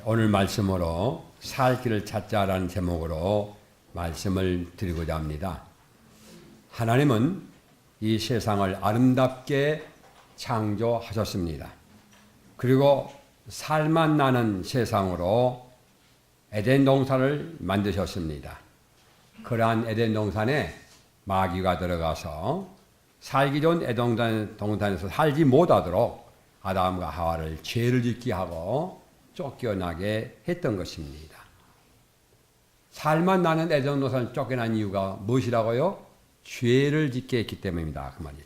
오늘 말씀으로 살 길을 찾자라는 제목으로 말씀을 드리고자 합니다. 하나님은 이 세상을 아름답게 창조하셨습니다. 그리고 살만 나는 세상으로 에덴 동산을 만드셨습니다. 그러한 에덴 동산에 마귀가 들어가서 살기 좋은 에덴 동산에서 살지 못하도록 아담과 하와를 죄를 짓게 하고 쫓겨나게 했던 것입니다. 살만 나는 에덴 동산을 쫓겨난 이유가 무엇이라고요? 죄를 짓게 했기 때문입니다. 그 말이에요.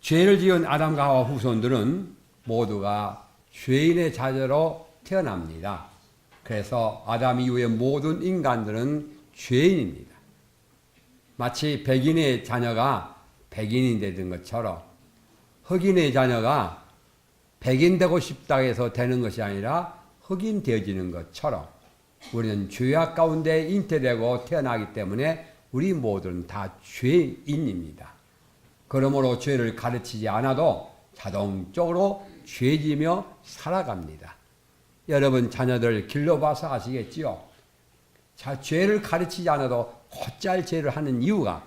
죄를 지은 아담과 하와 후손들은 모두가 죄인의 자녀로 태어납니다. 그래서 아담 이후의 모든 인간들은 죄인입니다. 마치 백인의 자녀가 백인이 되는 것처럼 흑인의 자녀가 백인 되고 싶다 해서 되는 것이 아니라 흑인 되어지는 것처럼 우리는 죄악 가운데 잉태되고 태어나기 때문에 우리 모두는 다 죄인입니다. 그러므로 죄를 가르치지 않아도 자동적으로 죄지며 살아갑니다. 여러분 자녀들 길러봐서 아시겠지요? 죄를 가르치지 않아도 곧잘 죄를 하는 이유가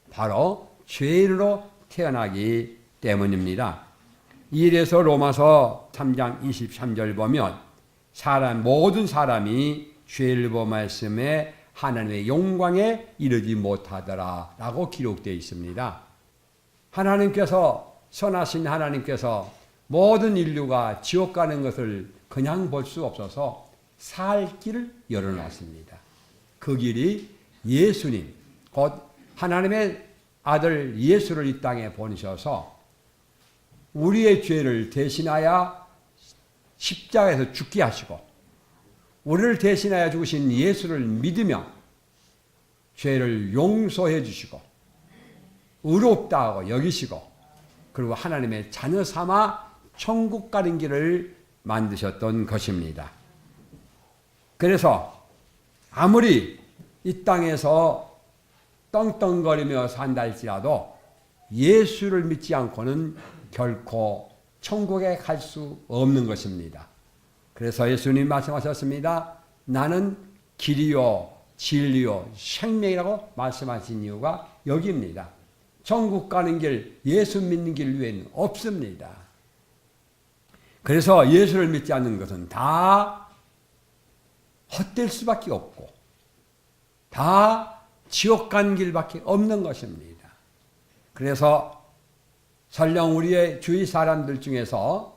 바로 죄인으로 태어나기 때문입니다. 이래서 로마서 3장 23절 보면 모든 사람이 죄를 범하였음에 하나님의 영광에 이르지 못하더라 라고 기록되어 있습니다. 하나님께서 선하신 하나님께서 모든 인류가 지옥 가는 것을 그냥 볼 수 없어서 살 길을 열어놨습니다. 그 길이 예수님, 곧 하나님의 아들 예수를 이 땅에 보내셔서 우리의 죄를 대신하여 십자가에서 죽게 하시고 우리를 대신하여 죽으신 예수를 믿으며 죄를 용서해 주시고 의롭다고 여기시고 그리고 하나님의 자녀 삼아 천국 가는 길을 만드셨던 것입니다. 그래서 아무리 이 땅에서 떵떵거리며 산다 할지라도 예수를 믿지 않고는 결코 천국에 갈 수 없는 것입니다. 그래서 예수님 말씀하셨습니다. 나는 길이요 진리요 생명이라고 말씀하신 이유가 여기입니다. 천국 가는 길, 예수 믿는 길 외에는 없습니다. 그래서 예수를 믿지 않는 것은 다 헛될 수밖에 없고 다 지옥 간 길밖에 없는 것입니다. 그래서 설령 우리의 주위 사람들 중에서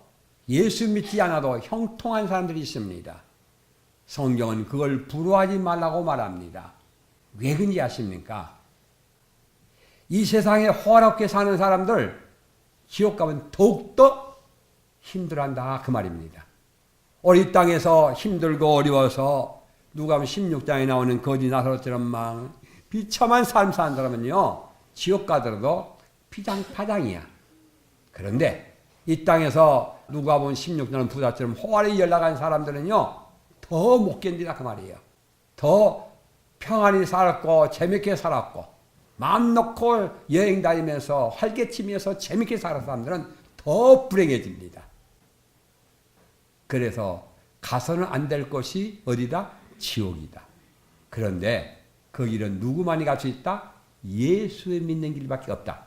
예수 믿지 않아도 형통한 사람들이 있습니다. 성경은 그걸 부러워하지 말라고 말합니다. 왜 그런지 아십니까? 이 세상에 호화롭게 사는 사람들 지옥 가면 더욱더 힘들어한다 그 말입니다. 우리 땅에서 힘들고 어려워서 누가 하면 16장에 나오는 거지 나사로처럼 막 비참한 삶 사는 사람은요 지옥 가더라도 피장파장이야. 그런데 이 땅에서 누가 보면 16년 부자처럼 호화를 연락한 사람들은요 더 못 견디다 그 말이에요. 더 평안히 살았고 재밌게 살았고 마음 놓고 여행 다니면서 활개치면서 재밌게 살았던 사람들은 더 불행해집니다. 그래서 가서는 안 될 것이 어디다? 지옥이다. 그런데 그 길은 누구만이 갈 수 있다? 예수의 믿는 길밖에 없다.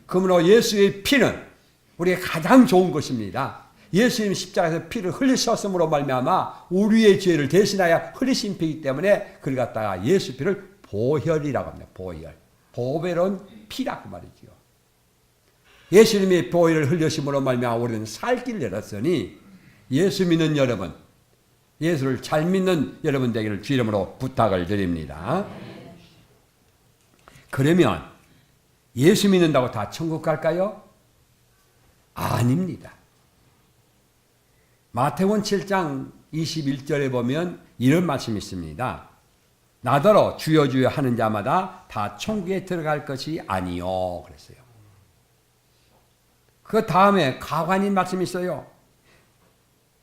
그러므로 예수의 피는 우리의 가장 좋은 것입니다. 예수님 십자가에서 피를 흘리셨음으로 말미암아 우리의 죄를 대신하여 흘리신 피이기 때문에 그걸 갖다가 예수 피를 보혈이라고 합니다. 보혈. 보배로운 피라 그 말이죠. 예수님의 보혈을 흘리심으로 말미암아 우리는 살 길을 열었으니 예수 믿는 여러분, 예수를 잘 믿는 여러분 되기를 주 이름으로 부탁을 드립니다. 그러면 예수 믿는다고 다 천국 갈까요? 아닙니다. 마태복음 7장 21절에 보면 이런 말씀이 있습니다. 나더러 주여 주여 하는 자마다 다 천국에 들어갈 것이 아니요 그랬어요. 그 다음에 가관인 말씀이 있어요.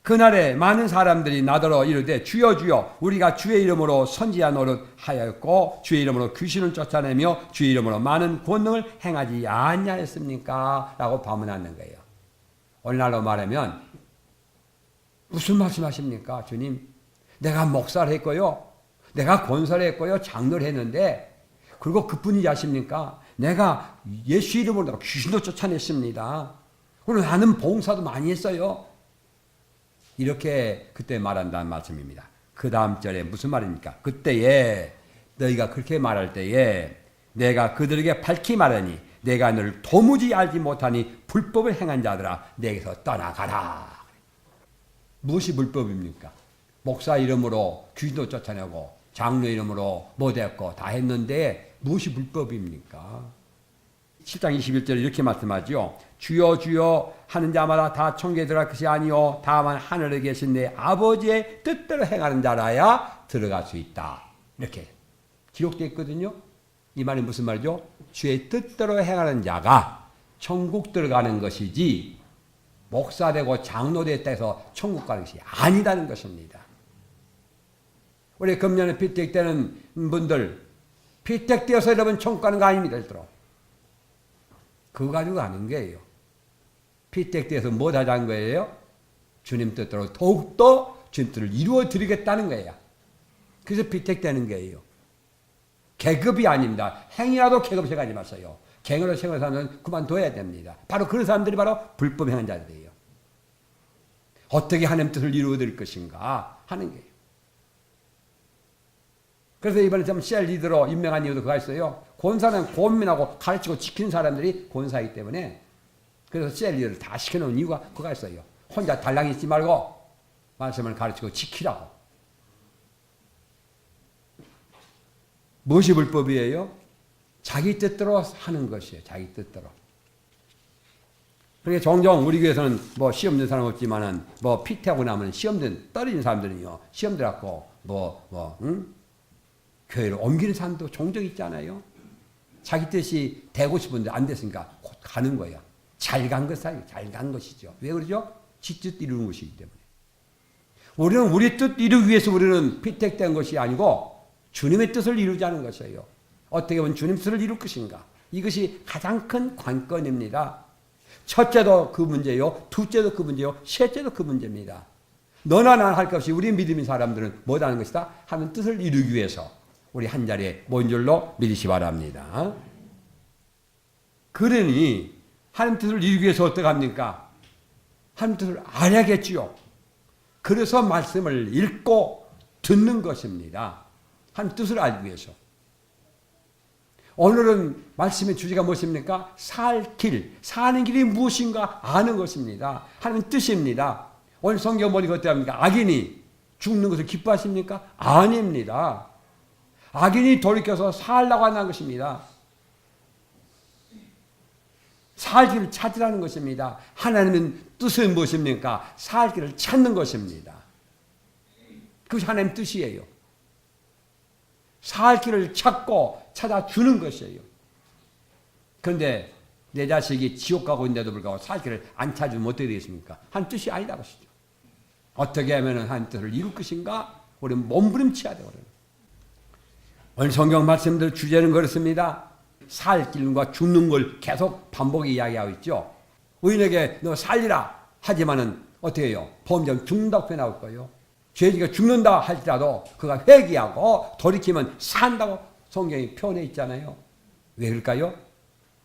그날에 많은 사람들이 나더러 이르되 주여 주여 우리가 주의 이름으로 선지자 노릇 하였고 주의 이름으로 귀신을 쫓아내며 주의 이름으로 많은 권능을 행하지 아니하였습니까? 라고 반문하는 거예요. 오늘날로 말하면 무슨 말씀하십니까, 주님? 내가 목사를 했고요. 내가 권사를 했고요. 장로를 했는데 그리고 그뿐이지 아십니까? 내가 예수 이름으로 귀신도 쫓아냈습니다. 그리고 나는 봉사도 많이 했어요. 이렇게 그때 말한다는 말씀입니다. 그 다음 절에 무슨 말입니까? 그때에 너희가 그렇게 말할 때에 내가 그들에게 밝히 말하니 내가 너를 도무지 알지 못하니 불법을 행한 자들아 내게서 떠나가라. 무엇이 불법입니까? 목사 이름으로 귀신도 쫓아내고 장로 이름으로 못했고 다 했는데 무엇이 불법입니까? 7장 21절에 이렇게 말씀하죠. 주여 주여 하는 자마다 다 천국에 들어갈 것이 아니요 다만 하늘에 계신 내 아버지의 뜻대로 행하는 자라야 들어갈 수 있다. 이렇게 기록되어 있거든요. 이 말이 무슨 말이죠? 주의 뜻대로 행하는 자가 천국 들어가는 것이지 목사되고 장로됐다 해서 천국 가는 것이 아니다는 것입니다. 우리 금년에 피택되는 분들 피택되어서 여러분 천국 가는 거 아닙니다. 절대로. 그거 가지고 가는 거예요. 피택되어서 뭐 하자는 거예요? 주님 뜻대로 더욱더 주님 뜻을 이루어 드리겠다는 거예요. 그래서 피택되는 거예요. 계급이 아닙니다. 행위라도 계급 생각하지 마세요. 갱으로 생활하는 사람은 그만둬야 됩니다. 바로 그런 사람들이 바로 불법 행한 자들이에요. 어떻게 하나님 뜻을 이루어 드릴 것인가 하는 거예요. 그래서 이번에 좀 셀 리더로 임명한 이유도 그거 있어요. 권사는 고민하고 가르치고 지키는 사람들이 권사이기 때문에 그래서 셀 리더를 다 시켜놓은 이유가 그거 있어요. 혼자 달랑 있지 말고 말씀을 가르치고 지키라고. 무엇이 불법이에요? 자기 뜻대로 하는 것이에요. 자기 뜻대로. 그러니까 종종 우리 교회에서는 뭐 시험 든 사람 없지만은 뭐 피퇴하고 나면 시험 든 떨어진 사람들은요. 시험 들었고 교회를 옮기는 사람도 종종 있잖아요. 자기 뜻이 되고 싶은데 안 됐으니까 곧 가는 거야. 잘 간 것이에요. 잘 간 것이죠. 왜 그러죠? 지 뜻 이루는 것이기 때문에. 우리는 우리 뜻 이루기 위해서 우리는 피택된 것이 아니고 주님의 뜻을 이루자는 것이에요. 어떻게 보면 주님 뜻을 이룰 것인가. 이것이 가장 큰 관건입니다. 첫째도 그 문제요. 둘째도 그 문제요. 셋째도 그 문제입니다. 너나 나나 할 것 없이 우리 믿음인 사람들은 뭐라는 것이다? 하는 뜻을 이루기 위해서 우리 한 자리에 모인 줄로 믿으시 바랍니다. 그러니 하나님 뜻을 이루기 위해서 어떻게 합니까? 하나님 뜻을 알아야겠지요. 그래서 말씀을 읽고 듣는 것입니다. 하나님 뜻을 알기 위해서. 오늘은 말씀의 주제가 무엇입니까? 살 길, 사는 길이 무엇인가 아는 것입니다. 하나님 뜻입니다. 오늘 성경 보니까 어떻습니까? 악인이 죽는 것을 기뻐하십니까? 아닙니다. 악인이 돌이켜서 살라고 하는 것입니다. 살 길을 찾으라는 것입니다. 하나님의 뜻은 무엇입니까? 살 길을 찾는 것입니다. 그것이 하나님의 뜻이에요. 살 길을 찾고 찾아주는 것이에요. 그런데 내 자식이 지옥 가고 있는데도 불구하고 살 길을 안 찾으면 어떻게 되겠습니까? 한 뜻이 아니다 것이죠. 어떻게 하면 한 뜻을 이룰 것인가? 우리는 몸부림쳐야 돼요. 오늘 성경 말씀들 주제는 그렇습니다. 살 길과 죽는 걸 계속 반복해 이야기하고 있죠. 의인에게 너 살리라 하지만은 어떻게 해요? 범죄는 죽는다고 표현하고 있고요. 죄지가 죽는다 할지라도 그가 회개하고 돌이키면 산다고 성경이 표현해 있잖아요. 왜 그럴까요?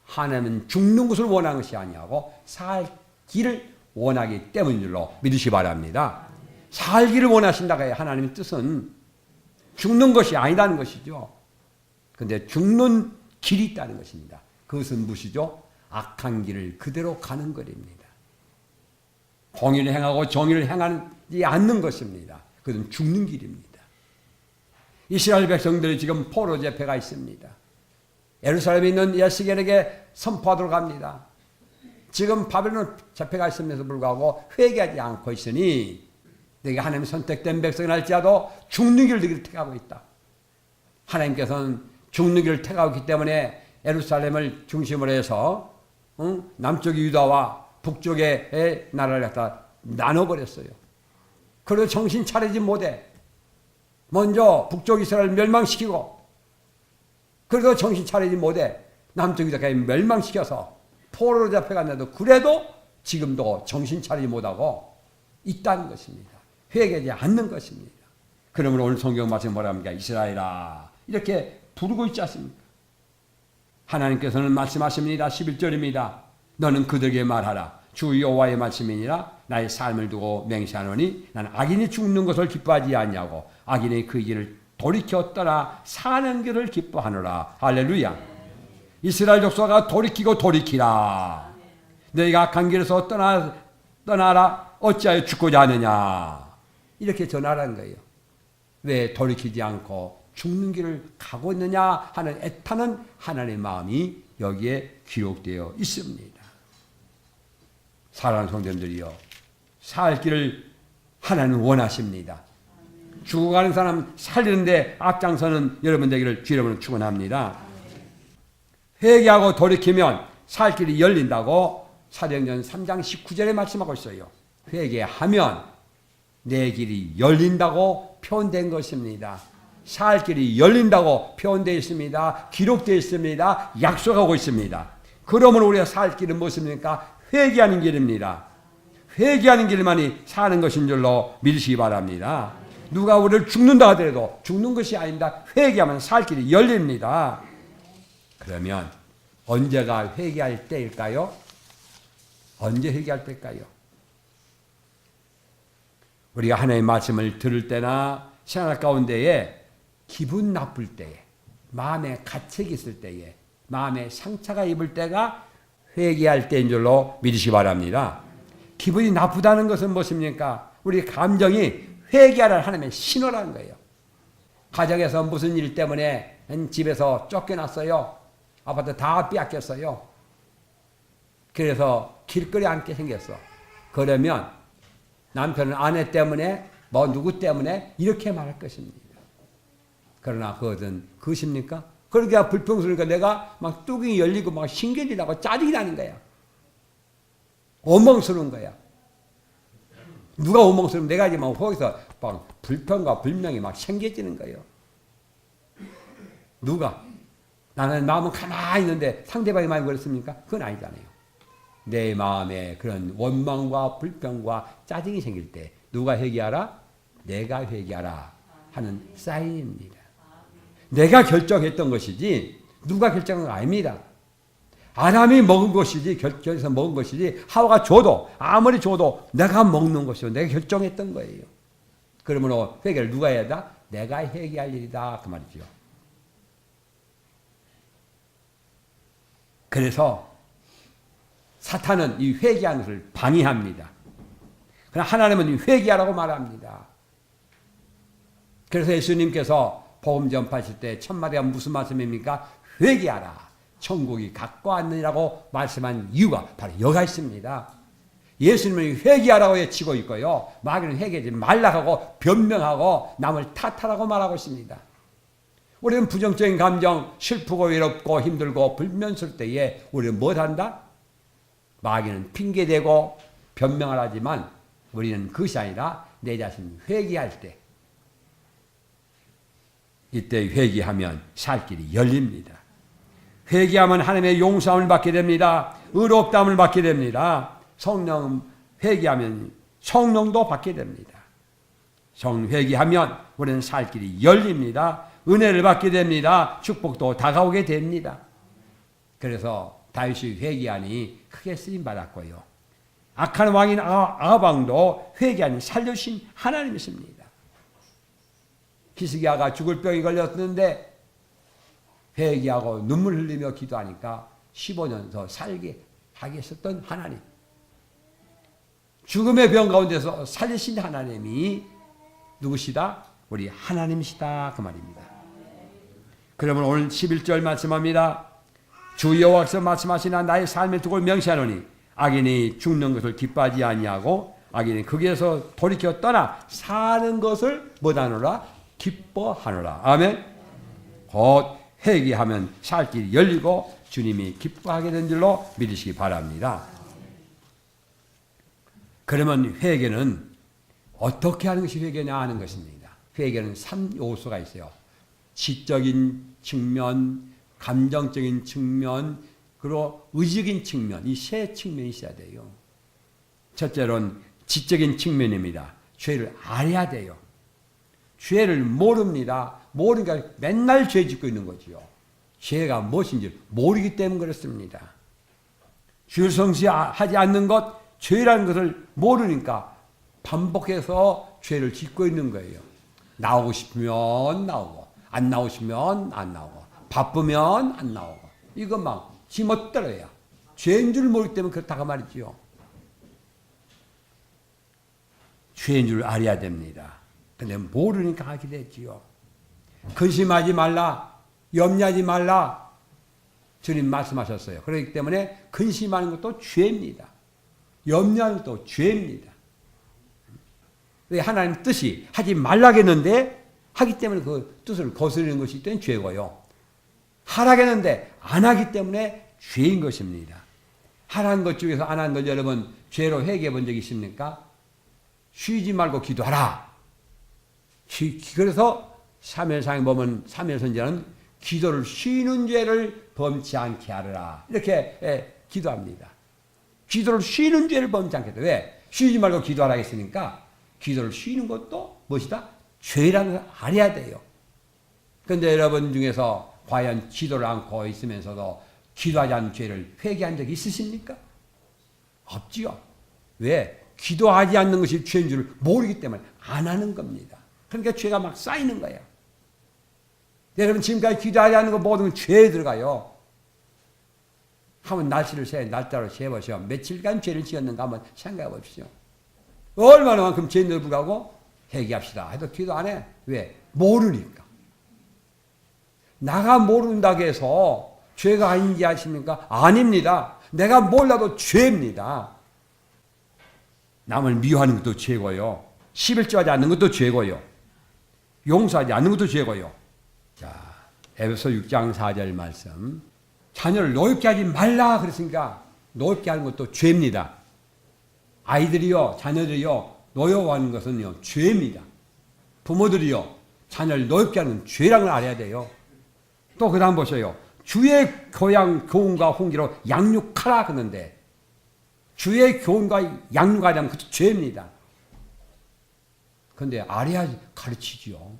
하나님은 죽는 것을 원하는 것이 아니하고 살기를 원하기 때문인 줄로 믿으시 바랍니다. 살기를 원하신다가 하나님의 뜻은 죽는 것이 아니라는 것이죠. 그런데 죽는 길이 있다는 것입니다. 그것은 무엇이죠? 악한 길을 그대로 가는 것입니다. 공의를 행하고 정의를 행하지 않는 것입니다. 그것은 죽는 길입니다. 이스라엘 백성들이 지금 포로 잡혀가 있습니다. 예루살렘에 있는 예수겔에게 선포하도록 합니다. 지금 바벨론 잡혀가 있음에도 불구하고 회개하지 않고 있으니 내가 하나님 선택된 백성을 할지라도 죽는 길을 너희를 택하고 있다. 하나님께서는 죽는 길을 택하고 있기 때문에 예루살렘을 중심으로 해서 남쪽의 유다와 북쪽의 나라를 갖다 나눠버렸어요. 그래도 정신 차리지 못해. 먼저 북쪽 이스라엘을 멸망시키고 그래도 정신 차리지 못해. 남쪽 유다까지 멸망시켜서 포로로 잡혀갔는데도 그래도 지금도 정신 차리지 못하고 있다는 것입니다. 회개하지 않는 것입니다. 그러므로 오늘 성경 말씀 뭐라 합니까? 이스라엘아 이렇게 부르고 있지 않습니까? 하나님께서는 말씀하십니다. 11절입니다. 너는 그들에게 말하라. 주 여호와의 말씀이니라. 나의 삶을 두고 맹세하노니 나는 악인이 죽는 것을 기뻐하지 아니하고 악인의 그 길을 돌이켜 떠나 사는 길을 기뻐하노라. 할렐루야. 이스라엘 족속아 돌이키고 돌이키라. 너희가 악한 길에서 떠나라. 어찌하여 죽고자 하느냐. 이렇게 전하라는 거예요. 왜 돌이키지 않고 죽는 길을 가고 있느냐 하는 애타는 하나님의 마음이 여기에 기록되어 있습니다. 사랑하는 성도님들이요, 살 길을 하나님은 원하십니다. 죽어가는 사람 살리는데 앞장서는 여러분 되기를 주님으로 축원합니다. 회개하고 돌이키면 살 길이 열린다고 사도행전 3장 19절에 말씀하고 있어요. 회개하면 내 길이 열린다고 표현된 것입니다. 살 길이 열린다고 표현되어 있습니다. 기록되어 있습니다. 약속하고 있습니다. 그러면 우리가 살 길은 무엇입니까? 회개하는 길입니다. 회개하는 길만이 사는 것인 줄로 믿으시기 바랍니다. 누가 우리를 죽는다 하더라도 죽는 것이 아닙니다. 회개하면 살 길이 열립니다. 그러면 언제가 회개할 때일까요? 언제 회개할 때일까요? 우리가 하나님의 말씀을 들을 때나 생활 가운데에 기분 나쁠 때에, 마음에 가책이 있을 때에, 마음에 상처가 입을 때가 회개할 때인 줄로 믿으시기 바랍니다. 기분이 나쁘다는 것은 무엇입니까? 우리 감정이 회개하라는 하나님의 신호라는 거예요. 가정에서 무슨 일 때문에 집에서 쫓겨났어요. 아파트 다 빼앗겼어요. 그래서 길거리에 앉게 생겼어. 그러면 남편은 아내 때문에 뭐 누구 때문에 이렇게 말할 것입니다. 그러나 그것은 그것입니까? 그러니까 불평스러우니까 내가 막 뚜껑이 열리고 막 신경이 나고 짜증이 나는 거야. 원망스러운 거야. 누가 원망스러우면 내가 이제 막 거기서 막 불평과 불명이 막 생겨지는 거예요. 누가? 나는 마음은 가만히 있는데 상대방이 많이 그렇습니까? 그건 아니잖아요. 내 마음에 그런 원망과 불평과 짜증이 생길 때 누가 회개하라? 내가 회개하라 하는 사인입니다. 내가 결정했던 것이지 누가 결정한 거 아닙니다. 아담이 먹은 것이지 결정해서 먹은 것이지 하와가 줘도 아무리 줘도 내가 먹는 것이요 내가 결정했던 거예요. 그러므로 회개를 누가 해야 한다? 내가 회개할 일이다 그 말이죠. 그래서 사탄은 이 회개하는 것을 방해합니다. 그러나 하나님은 회개하라고 말합니다. 그래서 예수님께서 복음 전파하실 때 첫 마디가 무슨 말씀입니까? 회개하라. 천국이 갖고 왔느니라고 말씀한 이유가 바로 여기가 있습니다. 예수님은 회개하라고 외치고 있고요. 마귀는 회개하지 말라고 변명하고 남을 탓하라고 말하고 있습니다. 우리는 부정적인 감정, 슬프고 외롭고 힘들고 불면스러울 때에 우리는 뭘 한다? 마귀는 핑계대고 변명을 하지만 우리는 그것이 아니라 내 자신 회개할 때 이때 회개하면 살 길이 열립니다. 회개하면 하나님의 용서함을 받게 됩니다. 의롭다함을 받게 됩니다. 성령 회개하면 성령도 받게 됩니다. 회개하면 우리는 살 길이 열립니다. 은혜를 받게 됩니다. 축복도 다가오게 됩니다. 그래서 다윗이 회개하니 크게 쓰임 받았고요. 악한 왕인 아방도 회개하니 살려주신 하나님이십니다. 히스기야가 죽을 병이 걸렸는데 회개하고 눈물 흘리며 기도하니까 15년 더 살게 하겠었던 하나님. 죽음의 병 가운데서 살리신 하나님이 누구시다? 우리 하나님이시다 그 말입니다. 그러면 오늘 11절 말씀합니다. 주 여호와께서 말씀하시나 나의 삶을 두고 명시하노니 악인이 죽는 것을 기뻐하지 아니하고 악인이 거기에서 돌이켜 떠나 사는 것을 뭐하노라? 기뻐하노라. 아멘. 곧 회개하면 살 길이 열리고 주님이 기뻐하게 된 줄로 믿으시기 바랍니다. 그러면 회개는 어떻게 하는 것이 회개냐 하는 것입니다. 회개는 3요소가 있어요. 지적인 측면, 감정적인 측면, 그리고 의적인 측면, 이 세 측면이 있어야 돼요. 첫째로는 지적인 측면입니다. 죄를 알아야 돼요. 죄를 모릅니다. 모르니까 맨날 죄 짓고 있는 거지요. 죄가 무엇인지 모르기 때문에 그렇습니다. 주를 성취하지 않는 것, 죄라는 것을 모르니까 반복해서 죄를 짓고 있는 거예요. 나오고 싶으면 나오고, 안 나오고 싶으면 안 나오고, 바쁘면 안 나오고, 이거 막 지멋대로야. 죄인 줄 모르기 때문에 그렇다고 말이지요. 죄인 줄 알아야 됩니다. 근데 모르니까 하게 됐지요. 근심하지 말라, 염려하지 말라, 주님 말씀하셨어요. 그렇기 때문에 근심하는 것도 죄입니다. 염려하는 것도 죄입니다. 왜 하나님 뜻이 하지 말라겠는데 하기 때문에 그 뜻을 거스르는 것이 된 죄고요. 하라겠는데 안 하기 때문에 죄인 것입니다. 하라는 것 중에서 안 하는 걸 여러분 죄로 회개해 본 적 있습니까? 쉬지 말고 기도하라. 그래서 사무엘상에 보면 사무엘 선지자는 기도를 쉬는 죄를 범치 않게 하라. 이렇게 기도합니다. 기도를 쉬는 죄를 범치 않게 하라. 왜? 쉬지 말고 기도하라 했으니까 기도를 쉬는 것도 무엇이다? 죄라는 걸 알아야 돼요. 그런데 여러분 중에서 과연 기도를 않고 있으면서도 기도하지 않은 죄를 회개한 적이 있으십니까? 없지요. 왜? 기도하지 않는 것이 죄인 줄 모르기 때문에 안 하는 겁니다. 그러니까 죄가 막 쌓이는 거예요. 여러분 지금까지 기도하지 않는 거 모든 건 죄에 들어가요. 한번 날짜로 세보시오. 며칠간 죄를 지었는가 한번 생각해 보십시오. 얼마나 만큼 죄인들 불구하고 회개합시다 해도 기도 안 해. 왜? 모르니까. 나가 모른다고 해서 죄가 아닌지 아십니까? 아닙니다. 내가 몰라도 죄입니다. 남을 미워하는 것도 죄고요. 11조하지 않는 것도 죄고요. 용서하지 않는 것도 죄고요. 자, 에베소 6장 4절 말씀. 자녀를 노엽게 하지 말라 그랬으니까 노엽게 하는 것도 죄입니다. 아이들이요, 자녀들이요, 노여워하는 것은요, 죄입니다. 부모들이요, 자녀를 노엽게 하는 건 죄라는 걸 알아야 돼요. 또 그 다음 보세요. 주의 교훈과 훈계로 양육하라 그러는데 주의 교훈과 양육하지 않으면 그것도 죄입니다. 그런데 알아야 가르치지요.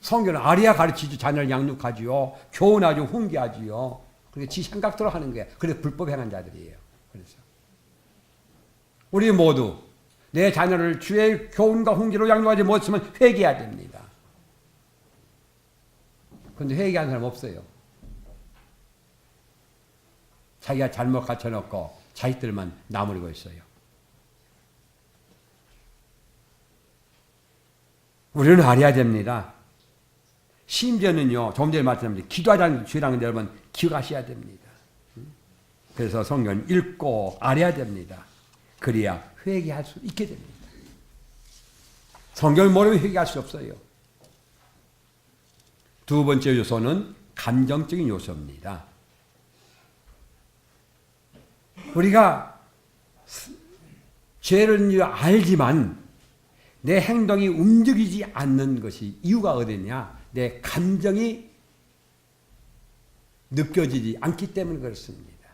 성경은 알아야 가르치지 자녀를 양육하지요. 교훈하지요. 훈계하지요. 그게 지 생각대로 하는 게 그래서 불법 행한 자들이에요. 그래서 우리 모두 내 자녀를 주의 교훈과 훈계로 양육하지 못했으면 회개해야 됩니다. 그런데 회개하는 사람 없어요. 자기가 잘못 갖춰놓고 자식들만 나무리고 있어요. 우리는 알아야 됩니다. 심지어는요, 조금 전에 말씀드렸는데 기도하지 않는 죄라는 여러분 기억하셔야 됩니다. 그래서 성경 읽고 알아야 됩니다. 그래야 회개할 수 있게 됩니다. 성경을 모르면 회개할 수 없어요. 두 번째 요소는 감정적인 요소입니다. 우리가 죄를 알지만 내 행동이 움직이지 않는 것이 이유가 어디냐? 내 감정이 느껴지지 않기 때문에 그렇습니다.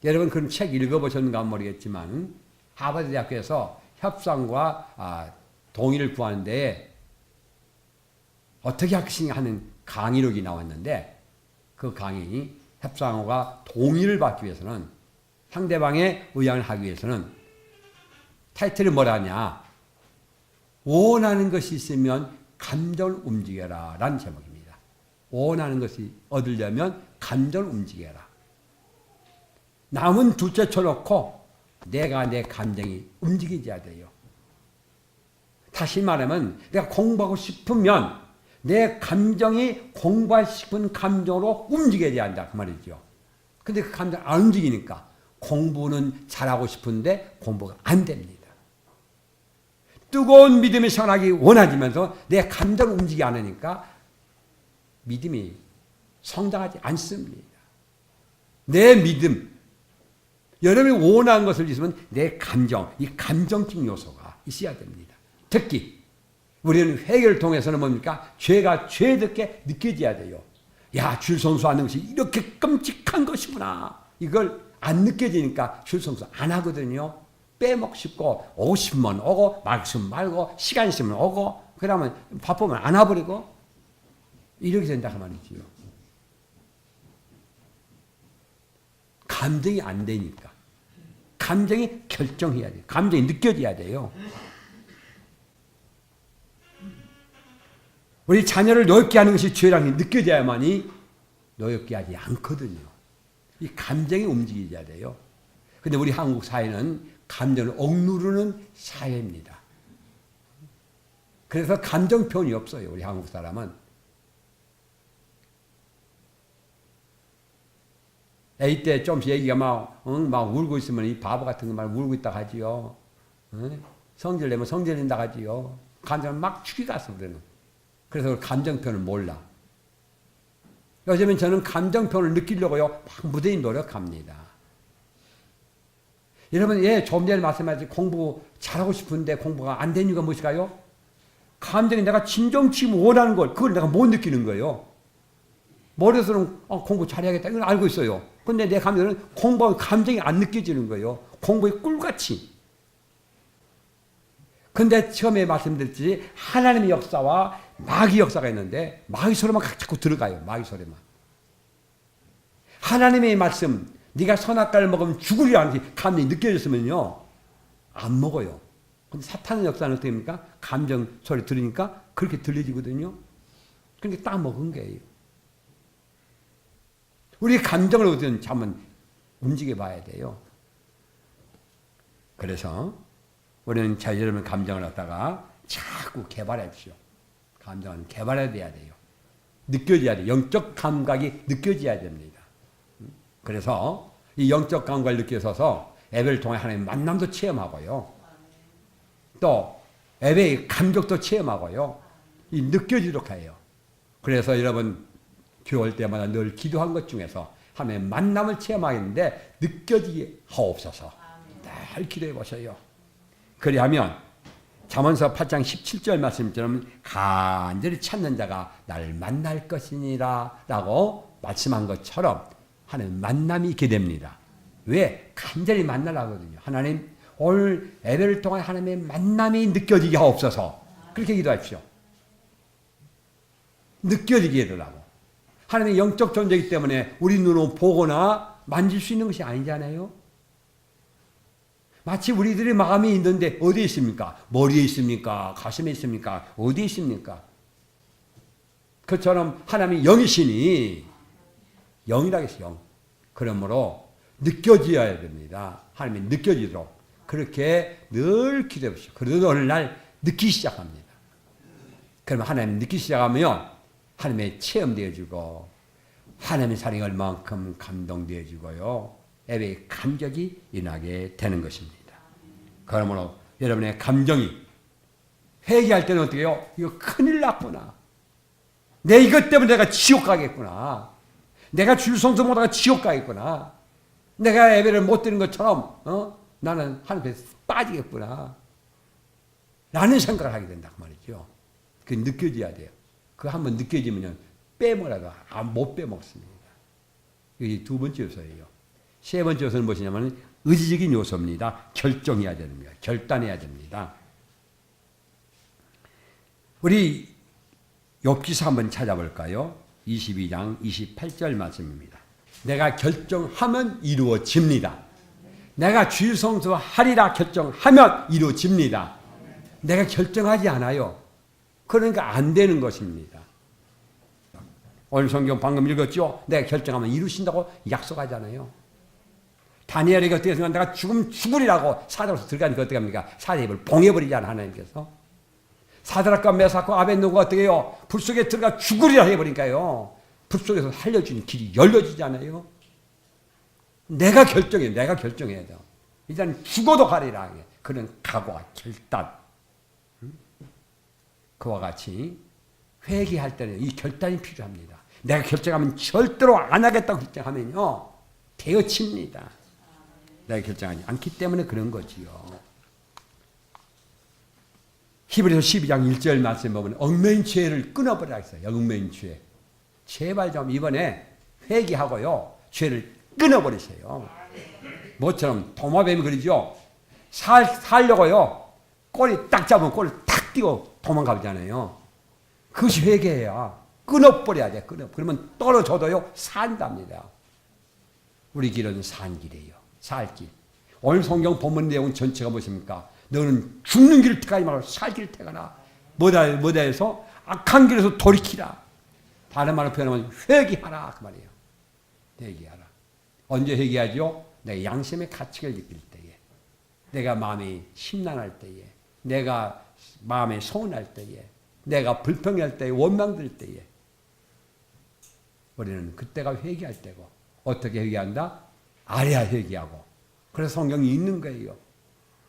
여러분 그런 책 읽어보셨는가 모르겠지만 하버드 대학교에서 협상과 동의를 구하는데 어떻게 하는 강의록이 나왔는데 그 강의 협상과 동의를 받기 위해서는 상대방의 의향을 하기 위해서는 타이틀이 뭐라냐? 원하는 것이 있으면 감정을 움직여라 라는 제목입니다. 원하는 것이 얻으려면 감정을 움직여라. 남은 둘째 쳐놓고 내가 내 감정이 움직이져야 돼요. 다시 말하면 내가 공부하고 싶으면 내 감정이 공부하고 싶은 감정으로 움직여야 한다 그 말이죠. 근데 그 감정 안 움직이니까 공부는 잘하고 싶은데 공부가 안 됩니다. 뜨거운 믿음이 생활하기 원하지면서 내 감정을 움직이지 않으니까 믿음이 성장하지 않습니다. 내 믿음, 여러분이 원하는 것을 있으면 내 감정, 이 감정적 요소가 있어야 됩니다. 특히 우리는 회개를 통해서는 뭡니까? 죄가 죄답게 느껴져야 돼요. 야, 줄 성수하는 것이 이렇게 끔찍한 것이구나. 이걸 안 느껴지니까 줄성수 안 하거든요. 빼먹고 싶고 오고 싶으면 오고 말씀 말고 시간 있으면 오고 그러면 바쁘면 안 와버리고 이렇게 된다 그 말이지요. 감정이 안 되니까. 감정이 결정해야 돼요. 감정이 느껴져야 돼요. 우리 자녀를 노엽게 하는 것이 죄라는 게 느껴져야만이 노엽게 하지 않거든요. 이 감정이 움직여야 돼요. 근데 우리 한국 사회는 감정을 억누르는 사회입니다. 그래서 감정 표현이 없어요. 우리 한국 사람은. 애기 때 좀씩 애기가 막 울고 있으면 이 바보 같은 거 막 울고 있다 하지요. 성질 내면 성질 낸다 하지요. 감정을 막 축이 갔어, 그러는. 그래서 감정 표현을 몰라. 요즘엔 저는 감정 표현을 느끼려고요. 막 무대히 노력합니다. 여러분, 조금 전에 말씀하신 공부 잘하고 싶은데 공부가 안 되는 이유가 무엇일까요? 감정이 내가 진정치 원하는 걸, 그걸 내가 못 느끼는 거예요. 머리에서는 공부 잘해야겠다. 이건 알고 있어요. 근데 내 감정은 공부하고 감정이 안 느껴지는 거예요. 공부의 꿀같이. 근데 처음에 말씀드렸지, 하나님의 역사와 마귀 역사가 있는데, 마귀 소리만 자꾸 들어가요. 마귀 소리만. 하나님의 말씀, 네가 선악과를 먹으면 죽으리라는 게 감정이 느껴졌으면요, 안 먹어요. 근데 사탄의 역사는 어떻게 됩니까? 감정 소리 들으니까 그렇게 들려지거든요. 그러니까 딱 먹은 거예요. 우리 감정을 어떤 한번 움직여 봐야 돼요. 그래서 우리는 여러분 감정을 갖다가 자꾸 개발해 주십시오. 감정은 개발해야 돼요. 느껴져야 돼요. 영적 감각이 느껴져야 됩니다. 그래서 이 영적 감각을 느껴서 예배를 통해 하나님의 만남도 체험하고요. 또 예배의 감격도 체험하고요. 이 느껴지도록 해요. 그래서 여러분 교회 올 때마다 늘 기도한 것 중에서 하나님의 만남을 체험하겠는데 느껴지게 하옵소서. 늘 기도해 보세요. 그리하면 잠언서 8장 17절 말씀처럼 간절히 찾는 자가 나를 만날 것이니라 라고 말씀한 것처럼 하나님 만남이 있게 됩니다. 왜? 간절히 만나려거든요. 하나님 오늘 예배를 통해 하나님의 만남이 느껴지게 하옵소서. 그렇게 기도하십시오. 느껴지게 해달라고. 하나님의 영적 존재이기 때문에 우리 눈으로 보거나 만질 수 있는 것이 아니잖아요. 마치 우리들의 마음이 있는데 어디에 있습니까? 머리에 있습니까? 가슴에 있습니까? 어디에 있습니까? 그처럼 하나님이 영이시니 영이라 했어요. 영. 그러므로 느껴져야 됩니다. 하나님이 느껴지도록 그렇게 늘 기도해 보십시오. 그래도 어느 날 느끼기 시작합니다. 그러면 하나님 느끼기 시작하면 하나님의 체험되어지고 하나님의 사랑이 얼만큼 감동되어지고요. 예배의 감격이 일어나게 되는 것입니다. 그러므로 여러분의 감정이 회개할 때는 어떻게 해요? 이거 큰일 났구나. 내 이것 때문에 내가 지옥 가겠구나. 내가 줄 성수 못하고 지옥 가겠구나. 내가 예배를 못 드리는 것처럼 나는 하나님께 빠지겠구나. 라는 생각을 하게 된다 그 말이죠. 그게 느껴져야 돼요. 그거 한번 느껴지면 빼먹어도 못 빼먹습니다. 이게 두 번째 요소예요. 세 번째 요소는 무엇이냐면 의지적인 요소입니다. 결정해야 됩니다. 결단해야 됩니다. 우리 욥기서 한번 찾아볼까요? 22장 28절 말씀입니다. 내가 결정하면 이루어집니다. 내가 주일 성수하리라 결정하면 이루어집니다. 내가 결정하지 않아요. 그러니까 안 되는 것입니다. 오늘 성경 방금 읽었죠? 내가 결정하면 이루신다고 약속하잖아요. 다니엘에게 어떻게 생각하면 내가 죽으리라고 사자로서 들어가니까 어떻게 합니까? 사자의 입을 봉해버리잖아 하나님께서. 사드락과 메삭과 아벳노고가 어떻게 해요? 불 속에 들어가 죽으리라 해버리니까요. 불 속에서 살려주는 길이 열려지잖아요. 내가 결정해야 돼요. 일단 죽어도 가리라. 그런 각오와 결단. 그와 같이 회개할 때는 이 결단이 필요합니다. 내가 결정하면 절대로 안 하겠다고 결정하면요. 되어칩니다. 내가 결정하지 않기 때문에 그런 거지요. 히브리서 12장 1절 말씀 보면 얽매인 죄를 끊어버리라 했어요. 얽매인 죄. 제발 좀 이번에 회개하고요. 죄를 끊어버리세요. 뭐처럼 도마뱀이 그러죠. 살려고요. 꼬리 딱 잡으면 꼬리 탁 띄고 도망가잖아요. 그것이 회개야. 끊어버려야 돼. 그러면 떨어져도요 산답니다. 우리 길은 산 길이에요. 살 길. 오늘 성경 본문 내용 전체가 무엇입니까? 너는 죽는 길을 택하지 말고 살 길을 택하라. 뭐다 해서 악한 길에서 돌이키라. 다른 말로 표현하면 회개하라 그 말이에요. 회개하라. 언제 회개하죠? 내 양심의 가책을 느낄 때에, 내가 마음이 심란할 때에, 내가 마음에 서운할 때에, 내가 불평할 때에, 원망될 때에, 우리는 그때가 회개할 때고, 어떻게 회개한다? 알아야 회개하고. 그래서 성경이 있는 거예요.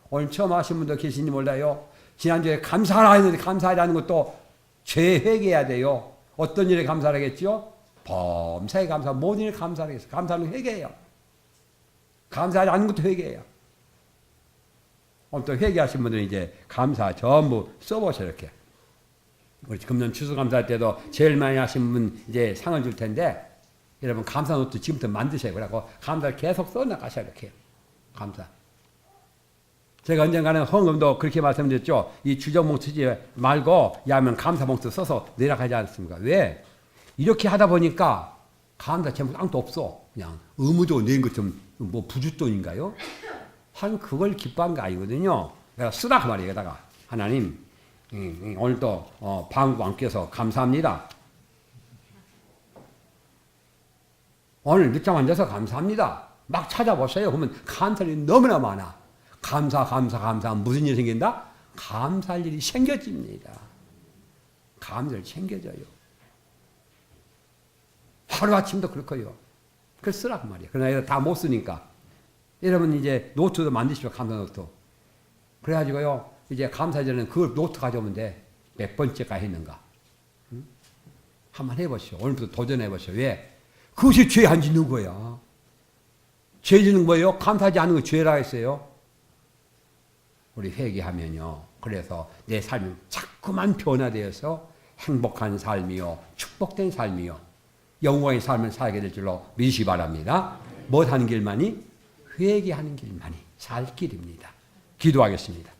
오늘 처음 하신 분도 계신지 몰라요. 지난주에 감사하라 했는데 감사하라는 것도 죄 회개해야 돼요. 어떤 일에 감사를 하겠죠? 범사에 감사, 모든 일에 감사를 하겠어요. 감사는 회개예요. 감사하지 않는 것도 회개예요. 오늘 또 회개하신 분들은 이제 감사 전부 써보세요, 이렇게. 우리 금년 추수감사할 때도 제일 많이 하신 분 이제 상을 줄 텐데, 여러분 감사 노트 지금부터 만드세요. 그래갖고 감사를 계속 써나가셔야 이렇게. 감사. 제가 언젠가는 헌금도 그렇게 말씀드렸죠. 이 주정봉투 쓰지 말고 야면 감사봉투 써서 내려가지 않습니까? 왜? 이렇게 하다 보니까 감사 제목 땅도 없어. 그냥 의무적으로 낸 것 좀 뭐 부쉈돈인가요? 한 그걸 기뻐한 거 아니거든요. 내가 쓰라 그 말이에요. 여기다가 하나님 오늘도 방구 안 껴서 감사합니다. 오늘 늦잠 안 자서 감사합니다. 막 찾아보세요. 그러면 감사할 일이 너무나 많아. 감사 무슨 일이 생긴다? 감사할 일이 생겨집니다. 감사를 챙겨져요. 하루아침도 그렇고요. 그걸 쓰라고 말이에요. 그러나 다 못 쓰니까. 여러분 이제 노트도 만드시죠. 감사 노트. 그래가지고요. 이제 감사절에는 그 노트 가져오면 돼. 몇 번째가 했는가. 응? 한번 해보시오. 오늘부터 도전해보시오. 왜? 그것이 죄 안 짓는 거야. 죄 짓는 거예요? 감사하지 않는 거 죄라 했어요. 우리 회개하면요. 그래서 내 삶이 자꾸만 변화되어서 행복한 삶이요. 축복된 삶이요. 영광의 삶을 살게 될 줄로 믿으시기 바랍니다. 뭐 하는 길만이? 회개하는 길만이 살 길입니다. 기도하겠습니다.